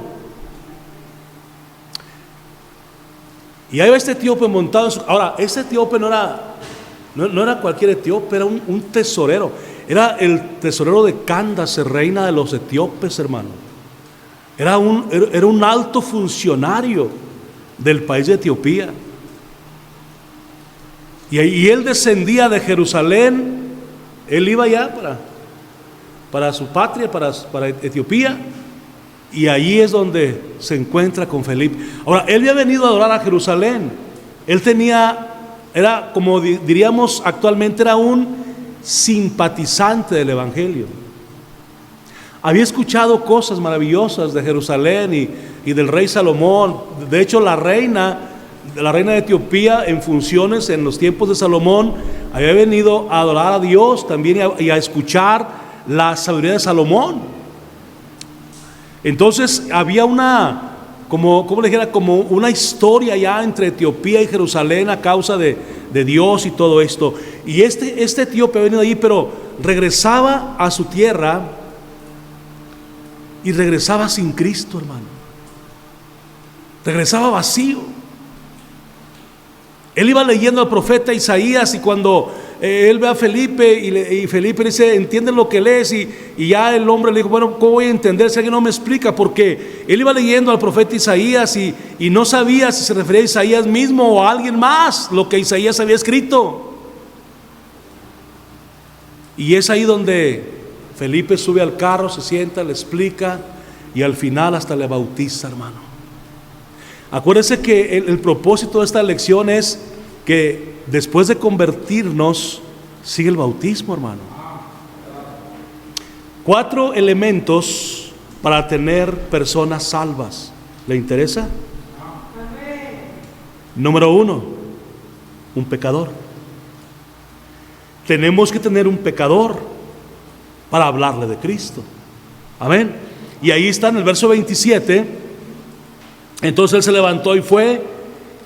Y ahí va este etíope montado en su... Ahora, este etíope no era cualquier etíope, era un tesorero. Era el tesorero de Candace, reina de los etíopes, hermano. Era un alto funcionario del país de Etiopía. Y él descendía de Jerusalén. Él iba ya para su patria, para Etiopía. Y allí es donde se encuentra con Felipe. Ahora, él había venido a adorar a Jerusalén. Él era como diríamos actualmente, era un simpatizante del Evangelio. Había escuchado cosas maravillosas de Jerusalén y del rey Salomón. De hecho, la reina de Etiopía, en funciones en los tiempos de Salomón, había venido a adorar a Dios también y a escuchar la sabiduría de Salomón. Entonces había como una historia ya entre Etiopía y Jerusalén a causa de Dios y todo esto. Y este etíope ha venido allí, pero regresaba a su tierra y regresaba sin Cristo, hermano. Regresaba vacío. Él iba leyendo al profeta Isaías y cuando él ve a Felipe y Felipe dice: ¿entiendes lo que lees? Y ya el hombre le dijo: bueno, ¿cómo voy a entender si alguien no me explica? Porque él iba leyendo al profeta Isaías y no sabía si se refería a Isaías mismo o a alguien más lo que Isaías había escrito. Y es ahí donde Felipe sube al carro, se sienta, le explica y al final hasta le bautiza, hermano. Acuérdense que el propósito de esta lección es que después de convertirnos Sigue el bautismo, hermano. 4 elementos para tener personas salvas. ¿Le interesa? Número 1, un pecador. Tenemos que tener un pecador para hablarle de Cristo. Amén. Y ahí está en el verso 27. Entonces él se levantó y fue,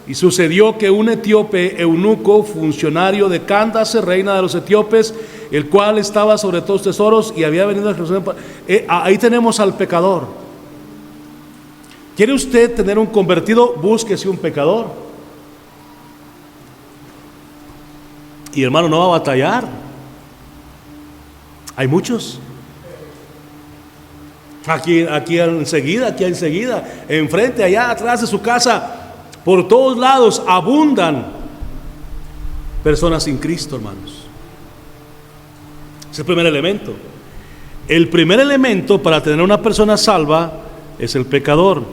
y sucedió que un etíope eunuco, funcionario de Candace, reina de los etíopes, el cual estaba sobre todos tesoros y había venido a Jerusalén. Ahí tenemos al pecador. ¿Quiere usted tener un convertido? Búsquese un pecador. Y hermano, no va a batallar. Hay muchos. Aquí enseguida, enfrente, allá atrás de su casa, por todos lados abundan personas sin Cristo, hermanos. Es el primer elemento. El primer elemento para tener una persona salva es el pecador.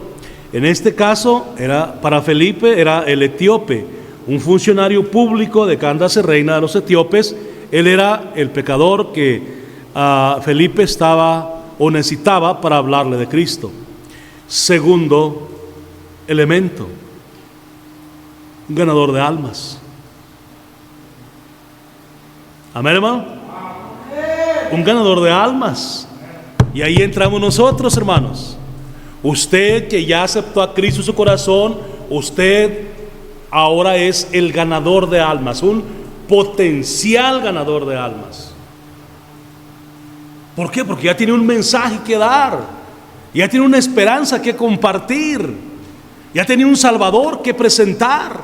En este caso, para Felipe era el etíope, un funcionario público de Candace, reina de los etíopes. Él era el pecador que Felipe estaba o necesitaba para hablarle de Cristo. Segundo elemento, un ganador de almas. Amén, hermano. Un ganador de almas. Y ahí entramos nosotros, hermanos. Usted que ya aceptó a Cristo en su corazón, usted ahora es el ganador de almas, un potencial ganador de almas. ¿Por qué? Porque ya tiene un mensaje que dar, ya tiene una esperanza que compartir, ya tiene un Salvador que presentar.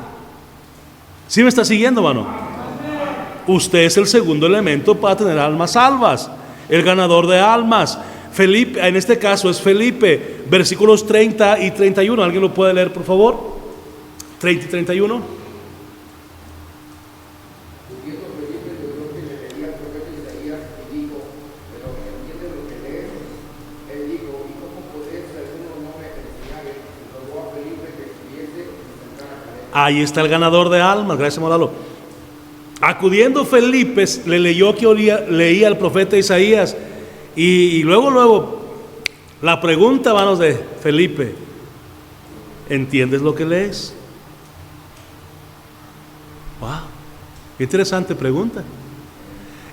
¿Sí me está siguiendo, hermano? Usted es el segundo elemento para tener almas salvas, el ganador de almas. Felipe, en este caso es Felipe, versículos 30 y 31. ¿Alguien lo puede leer, por favor? 30 y 31. Ahí está el ganador de almas, gracias, Moralo. Acudiendo Felipe, le leyó que leía el profeta Isaías, y luego la pregunta, hermanos, de Felipe: ¿entiendes lo que lees? Wow, qué interesante pregunta.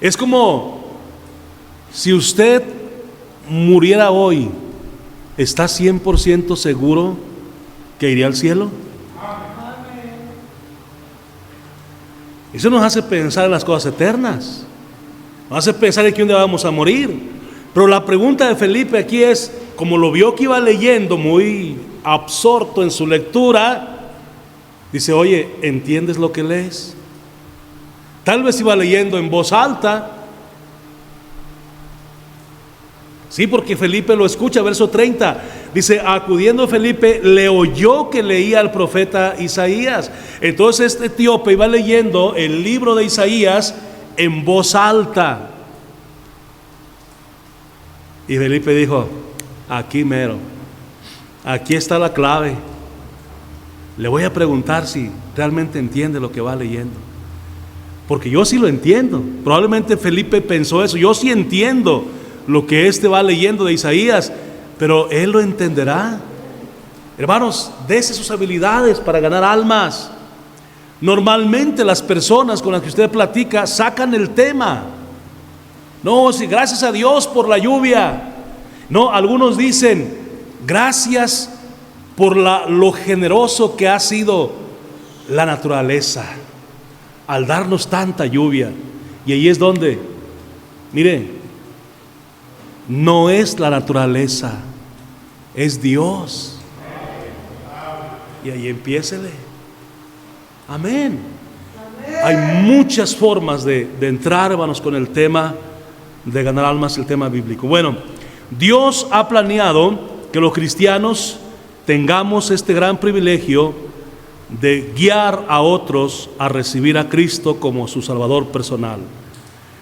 Es como si usted muriera hoy, ¿está 100% seguro que iría al cielo? Eso nos hace pensar en las cosas eternas, nos hace pensar en que un día vamos a morir. Pero la pregunta de Felipe aquí es, como lo vio que iba leyendo muy absorto en su lectura, dice: oye, ¿entiendes lo que lees? Tal vez iba leyendo en voz alta. Sí, porque Felipe lo escucha, verso 30. Dice: acudiendo Felipe, le oyó que leía al profeta Isaías. Entonces este etíope iba leyendo el libro de Isaías en voz alta. Y Felipe dijo: aquí mero, aquí está la clave. Le voy a preguntar si realmente entiende lo que va leyendo, porque yo sí lo entiendo. Probablemente Felipe pensó eso: yo sí entiendo lo que va leyendo de Isaías, pero él lo entenderá. Hermanos, dese sus habilidades para ganar almas. Normalmente las personas con las que usted platica sacan el tema. No, sí, gracias a Dios por la lluvia. No, algunos dicen: gracias por lo generoso que ha sido la naturaleza al darnos tanta lluvia. Y ahí es donde, mire, no es la naturaleza, es Dios. Y ahí empiécele. Amén. Hay muchas formas de entrar, hermanos, con el tema de ganar almas, el tema bíblico. Bueno, Dios ha planeado que los cristianos tengamos este gran privilegio de guiar a otros a recibir a Cristo como su Salvador personal.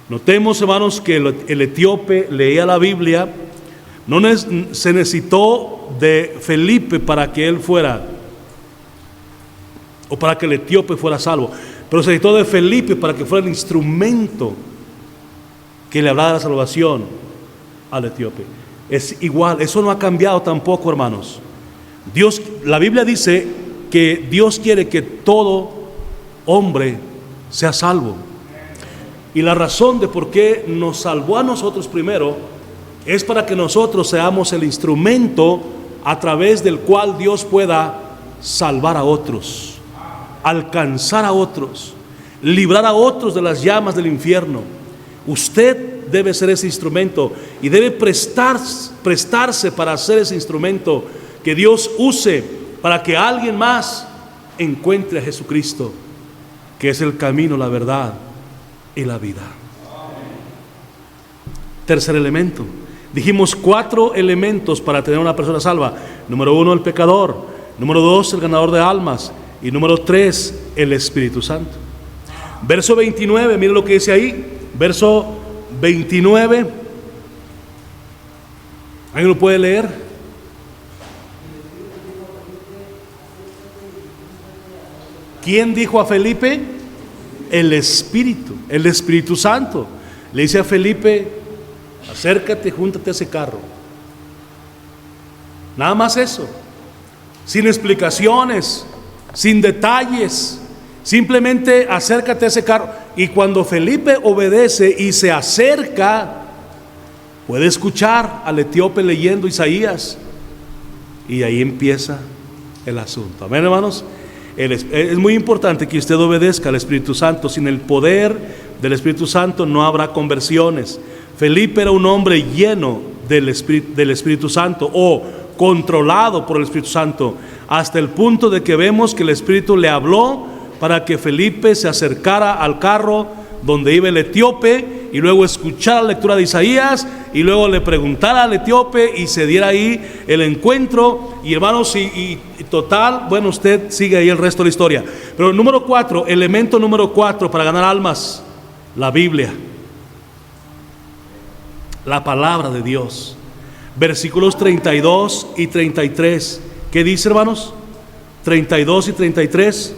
Notemos, hermanos, que el etíope leía la Biblia. No se necesitó de Felipe para que él fuera, o para que el etíope fuera salvo. pero se necesitó de Felipe para que fuera el instrumento que le hablara de la salvación al etíope. Es igual, eso no ha cambiado tampoco, hermanos. Dios, la Biblia dice que Dios quiere que todo hombre sea salvo. Y la razón de por qué nos salvó a nosotros primero es para que nosotros seamos el instrumento a través del cual Dios pueda salvar a otros, alcanzar a otros, librar a otros de las llamas del infierno. Usted debe ser ese instrumento y debe prestarse para ser ese instrumento que Dios use para que alguien más encuentre a Jesucristo, que es el camino, la verdad y la vida. Tercer elemento. Dijimos 4 elementos para tener una persona salva. Número 1, el pecador. Número 2, el ganador de almas. Y número 3, el Espíritu Santo. Verso 29, miren lo que dice ahí. Verso 29. ¿Alguien lo puede leer? ¿Quién dijo a Felipe? El Espíritu Santo. Le dice a Felipe: acércate, júntate a ese carro. Nada más eso, sin explicaciones, sin detalles, simplemente acércate a ese carro. Y cuando Felipe obedece y se acerca, puede escuchar al etíope leyendo Isaías, y ahí empieza el asunto. Amén, hermanos. Es muy importante que usted obedezca al Espíritu Santo. Sin el poder del Espíritu Santo no habrá conversiones. Felipe era un hombre lleno del Espíritu Santo, o controlado por el Espíritu Santo, hasta el punto de que vemos que el Espíritu le habló para que Felipe se acercara al carro donde iba el etíope, y luego escuchara la lectura de Isaías, y luego le preguntara al etíope y se diera ahí el encuentro. Y hermanos, y total, bueno, usted sigue ahí el resto de la historia. Pero número 4, elemento número 4 para ganar almas: la Biblia, la palabra de Dios. Versículos 32 y 33. ¿Qué dice, hermanos? 32 y 33.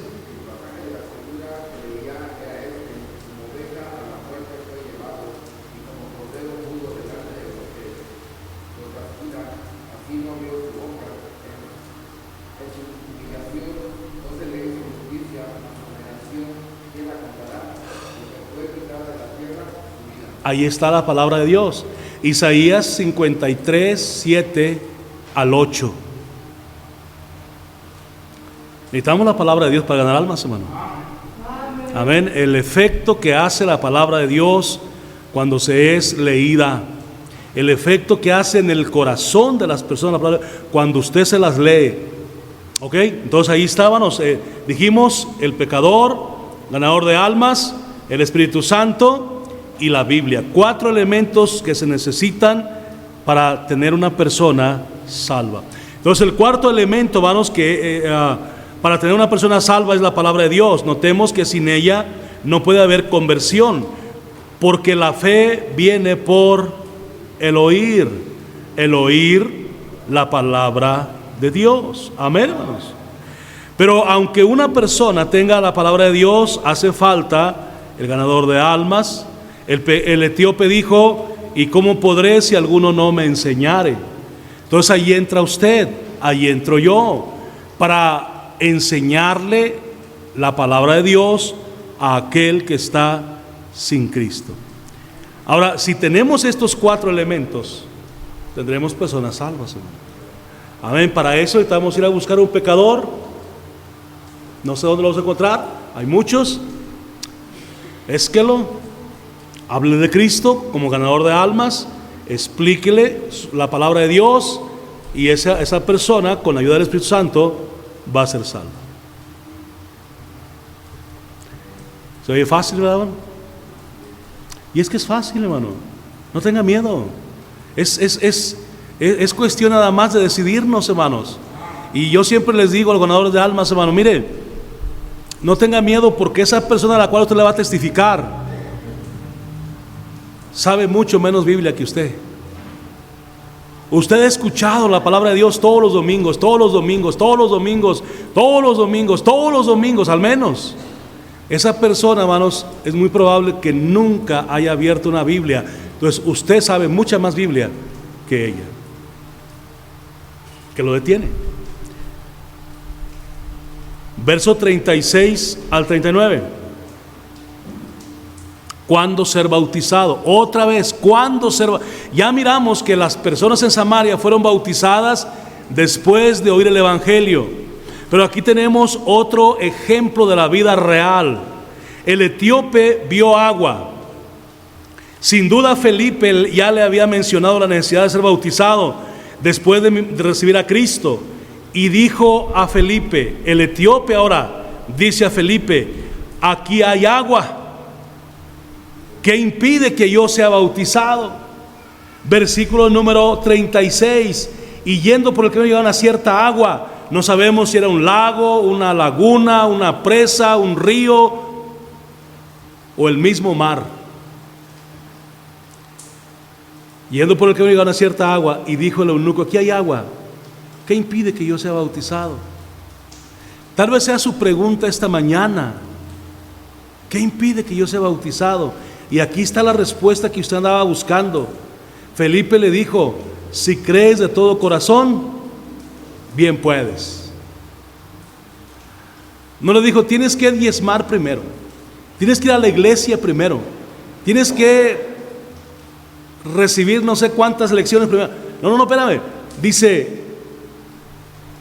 Ahí está la palabra de Dios. Isaías 53, 7 al 8. Necesitamos la palabra de Dios para ganar almas, hermano. Amén. El efecto que hace la palabra de Dios cuando se es leída, el efecto que hace en el corazón de las personas la palabra, cuando usted se las lee. Ok, entonces ahí estábamos. Dijimos: el pecador, ganador de almas, el Espíritu Santo y la Biblia. 4 elementos que se necesitan para tener una persona salva. Entonces el cuarto elemento, hermanos, que para tener una persona salva es la palabra de Dios. Notemos que sin ella no puede haber conversión, porque la fe viene por el oír la palabra de Dios. Amén, hermanos. Pero aunque una persona tenga la palabra de Dios, hace falta el ganador de almas. El etíope dijo: ¿y cómo podré si alguno no me enseñare? Entonces ahí entra usted, ahí entro yo, para enseñarle la palabra de Dios a aquel que está sin Cristo. Ahora, si tenemos estos 4 elementos, tendremos personas salvas, hermano. Amén. Para eso necesitamos ir a buscar un pecador. No sé dónde lo vamos a encontrar, hay muchos. Búsquelo. Hable de Cristo como ganador de almas, explíquele la palabra de Dios, y esa persona, con la ayuda del Espíritu Santo, va a ser salva. ¿Se oye fácil, verdad, hermano? Y es que es fácil, hermano. No tenga miedo. Es cuestión nada más de decidirnos, hermanos. Y yo siempre les digo a los ganadores de almas, hermano: mire, no tenga miedo, porque esa persona a la cual usted le va a testificar sabe mucho menos Biblia que usted. Usted ha escuchado la palabra de Dios todos los domingos, al menos. esa persona, hermanos, es muy probable que nunca haya abierto una Biblia. Entonces usted sabe mucha más Biblia que ella. ¿Qué lo detiene? Verso 36 al 39. ¿Cuándo ser bautizado? Otra vez, ¿cuándo ser bautizado? Ya miramos que las personas en Samaria fueron bautizadas después de oír el Evangelio. Pero aquí tenemos otro ejemplo de la vida real. El etíope vio agua. Sin duda Felipe ya le había mencionado la necesidad de ser bautizado después de recibir a Cristo. Y dijo a Felipe, el etíope ahora dice a Felipe: aquí hay agua. ¿Qué impide que yo sea bautizado? Versículo número 36. Y yendo por el camino llegaron a cierta agua. No sabemos si era un lago, una laguna, una presa, un río o el mismo mar. Yendo por el camino llegaron a cierta agua. Y dijo el eunuco: aquí hay agua. ¿Qué impide que yo sea bautizado? Tal vez sea su pregunta esta mañana. ¿Qué impide que yo sea bautizado? Y aquí está la respuesta que usted andaba buscando. Felipe le dijo: si crees de todo corazón, bien puedes. No le dijo: tienes que diezmar primero, tienes que ir a la iglesia primero, tienes que recibir no sé cuántas lecciones primero. No, espérame. Dice,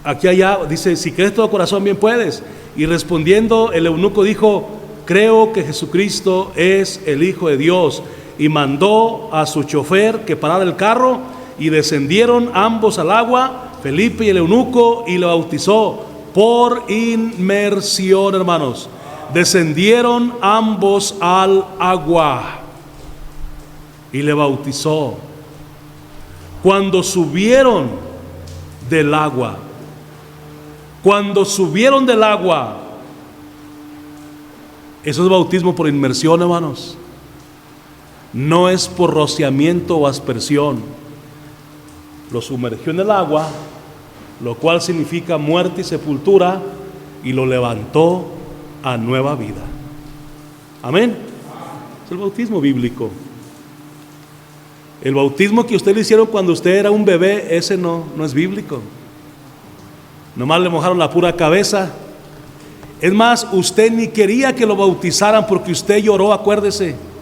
aquí allá, dice: si crees de todo corazón, bien puedes. Y respondiendo el eunuco dijo: creo que Jesucristo es el Hijo de Dios. Y mandó a su chofer que parara el carro, y descendieron ambos al agua, Felipe y el eunuco, y lo bautizó por inmersión, hermanos. Descendieron ambos al agua y le bautizó. Cuando subieron del agua, eso es bautismo por inmersión, hermanos. No es por rociamiento o aspersión. Lo sumergió en el agua, lo cual significa muerte y sepultura, y lo levantó a nueva vida. Amén. Es el bautismo bíblico. El bautismo que usted le hicieron cuando usted era un bebé, ese no es bíblico. Nomás le mojaron la pura cabeza. Es más, usted ni quería que lo bautizaran porque usted lloró, acuérdese.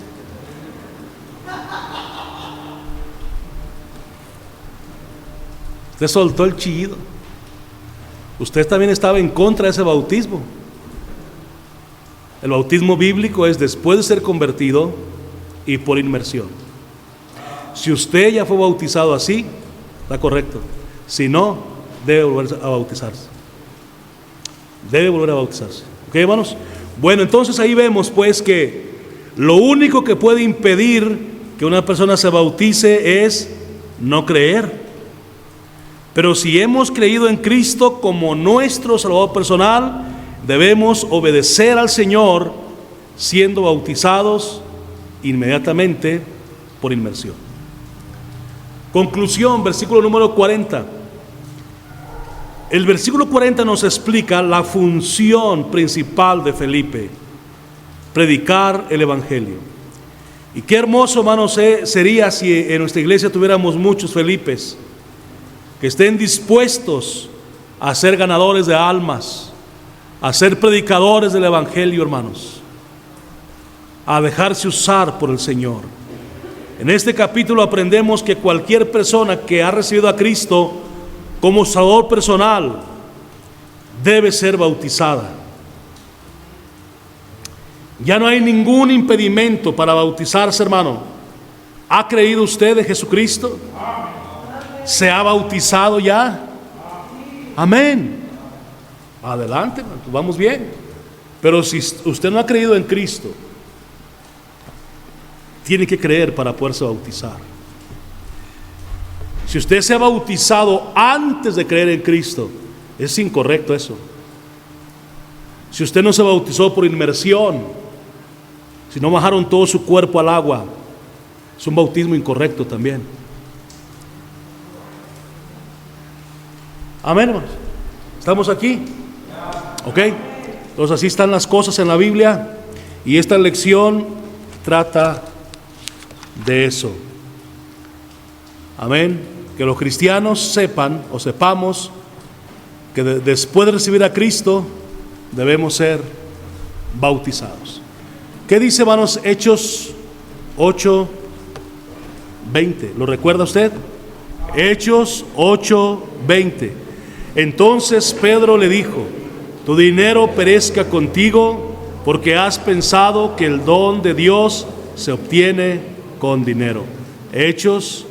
Usted soltó el chillido. Usted también estaba en contra de ese bautismo. El bautismo bíblico es después de ser convertido y por inmersión. Si usted ya fue bautizado así, está correcto. Si no, debe volver a bautizarse. ¿Ok, hermanos? Bueno, entonces ahí vemos pues que lo único que puede impedir que una persona se bautice es no creer. Pero si hemos creído en Cristo como nuestro Salvador personal, debemos obedecer al Señor siendo bautizados inmediatamente por inmersión. Conclusión, versículo número 40. El versículo 40 nos explica la función principal de Felipe: predicar el Evangelio. Y qué hermoso, hermanos, sería si en nuestra iglesia tuviéramos muchos Felipes que estén dispuestos a ser ganadores de almas, a ser predicadores del Evangelio, hermanos, a dejarse usar por el Señor. En este capítulo aprendemos que cualquier persona que ha recibido a Cristo como Salvador personal debe ser bautizada. Ya no hay ningún impedimento para bautizarse, hermano. ¿Ha creído usted en Jesucristo? ¿Se ha bautizado ya? Amén. Adelante, hermano, vamos bien. Pero si usted no ha creído en Cristo, tiene que creer para poderse bautizar. Si usted se ha bautizado antes de creer en Cristo, es incorrecto eso. Si usted no se bautizó por inmersión, si no bajaron todo su cuerpo al agua, es un bautismo incorrecto también. Amén, hermanos. ¿Estamos aquí? Ok. Entonces así están las cosas en la Biblia. Y esta lección trata de eso. Amén. Que los cristianos sepan o sepamos que después de recibir a Cristo debemos ser bautizados. ¿Qué dice, hermanos, Hechos 8:20? ¿Lo recuerda usted? Hechos 8:20. Entonces Pedro le dijo: tu dinero perezca contigo, porque has pensado que el don de Dios se obtiene con dinero. Hechos